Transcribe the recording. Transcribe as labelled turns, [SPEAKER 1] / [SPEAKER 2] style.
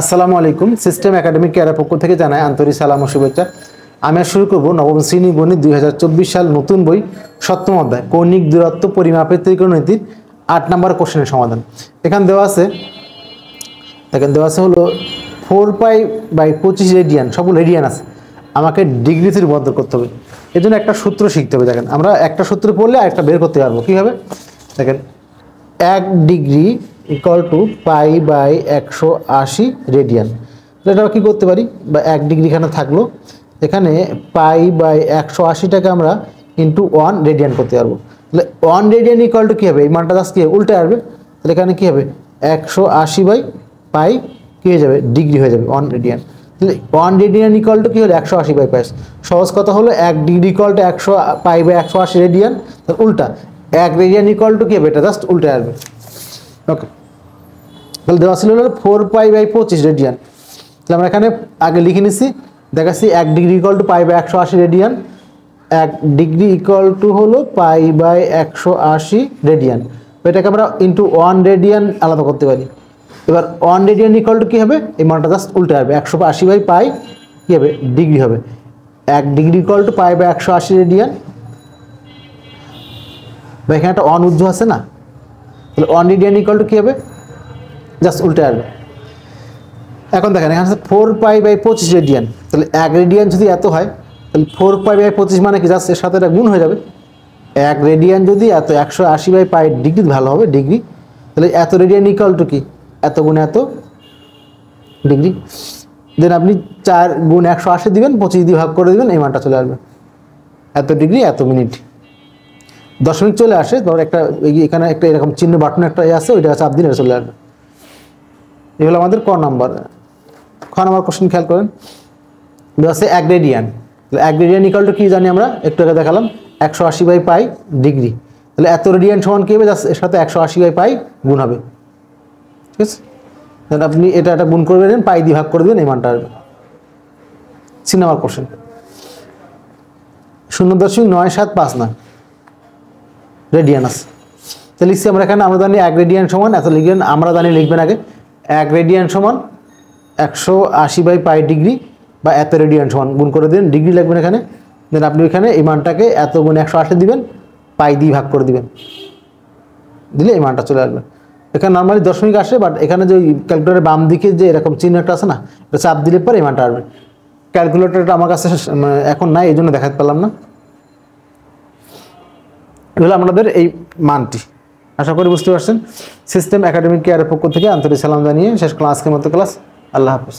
[SPEAKER 1] আসসালামু আলাইকুম। System academic কেয়ারের পক্ষ থেকে জানাই আন্তরিক সালাম ও শুভেচ্ছা। আমি শুরু করব নবম শ্রেণী গণিত 2024 সাল নতুন বই সপ্তম অধ্যায় কৌণিক দূরত্ব পরিমাপের ত্রিকোণমিতির 8 নম্বর কোশ্চেনের সমাধান। এখানে দেওয়া আছে হলো 4π/25 রেডিয়ান, সবগুলো রেডিয়ান আছে, আমাকে ডিগ্রিতে রূপান্তর করতে হবে। এর জন্য একটা সূত্র শিখতে হবে। দেখেন আমরা একটা সূত্র পড়লে আরেকটা বের করতে পারবো। কীভাবে? দেখেন 1 ডিগ্রি = π/180 রেডিয়ান। এটা কি করতে পারি, বা 1 ডিগ্রি এখানে থাকলো, এখানে π/180টাকে আমরা ইন্টু 1 রেডিয়ান করতে পারবো। তাহলে 1 রেডিয়ান = কী হবে? এই মানটা জাস্ট কি উল্টে আসবে। তাহলে এখানে কী হবে? 180/π কী হয়ে যাবে? ডিগ্রি হয়ে যাবে 1 রেডিয়ান। তাহলে 1 রেডিয়ান = কী হলো? 180/π। সহজ কথা হলো 1 ডিগ্রি = 100 π/180 রেডিয়ান। তাহলে উল্টা 1 রেডিয়ান = কী হবে? এটা জাস্ট উল্টে আসবে। ওকে, তাহলে দেওয়া ছিল 4π/25 রেডিয়ান। তাহলে আমরা এখানে আগে লিখে নিচ্ছি, দেখাচ্ছি 1 ডিগ্রি = π/180 রেডিয়ান। 1 ডিগ্রি হলো π/180 রেডিয়ান। এটাকে আমরা ইন্টু 1 রেডিয়ান আলাদা করতে পারি। এবার 1 রেডিয়ান = কী হবে? এই মানটা জাস্ট উল্টে আসবে, 180/π কী হবে? ডিগ্রি হবে। 1 ডিগ্রি = π/180 রেডিয়ান। বা এখানে একটা অনুজ্জ আছে না, তাহলে 1 রেডিয়ান = কী হবে? জাস্ট উল্টে আসবে। এখন দেখেন এখানে 4π/25 রেডিয়ান। তাহলে 1 রেডিয়ান যদি এত হয়, তাহলে 4π/25 মানে কি? জাস্ট এর সাথে এটা গুণ হয়ে যাবে। 1 রেডিয়ান যদি এত 180/π ডিগ্রি, ভালো হবে ডিগ্রি। তাহলে এত রেডিয়ান = কি? এত গুণ এত ডিগ্রি। দেন আপনি 4 গুণ 180 দিবেন, 25 দিয়ে ভাগ করে দিবেন, এই মানটা চলে আসবে। এত ডিগ্রি এত মিনিট। দশমিক চলে আসে, তারপর একটা এখানে একটা এরকম চিহ্ন বাটন একটা আছে, ওইটা চাপ দিলে চলে আসবে। এগুলো আমাদের ক নাম্বার। খ নাম্বার কোশ্চেন খেয়াল করেন, আছে 1 রেডিয়ান। তাহলে 1 রেডিয়ান = কি জানি আমরা, একটু আগে দেখালাম, 180/π ডিগ্রি। তাহলে এত রেডিয়ান সমান কী হবে? জাস্ট এর সাথে 180/π গুণ হবে। ঠিক আছে, তাহলে আপনি এটা গুণ করে দেবেন, পাই দিয়ে ভাগ করে দেবেন, এই মানটা আসবে। 3 নাম্বার কোশ্চেন 0.975 রেডিয়ান আছে। তাহলে লিখছি আমরা এখানে, আমরা জানি 1 রেডিয়ান সমান এত, লিখবেন আমরা জানি, লিখবেন আগে 1 রেডিয়ান সমান 180/π ডিগ্রি, বা এত রেডিয়ান সমান গুণ করে দিন, ডিগ্রি লিখবেন এখানে। দেন আপনি এখানে এই মানটাকে এত গুণ 180 দিবেন, পাই দিয়ে ভাগ করে দিবেন, দিলে এই মানটা চলে আসবে। এখানে নর্মালি দশমিক আসে, বাট এখানে যে ক্যালকুলেটরের বাম দিকে যে এরকম চিহ্ন একটা আছে না, এটা চাপ দিলে পরে এই মানটা আসবে। ক্যালকুলেটরটা আমার কাছে এখন নাই, এই জন্য দেখাতে পারলাম না। এগুলো আমাদের এই মানটি। আশা করি বুঝতে পারছেন। সিস্টেম একাডেমিক কেয়ারের পক্ষ থেকে আন্তরিক সালাম জানিয়ে শেষ করলাম আজকের মতো ক্লাস। আল্লাহ হাফেজ।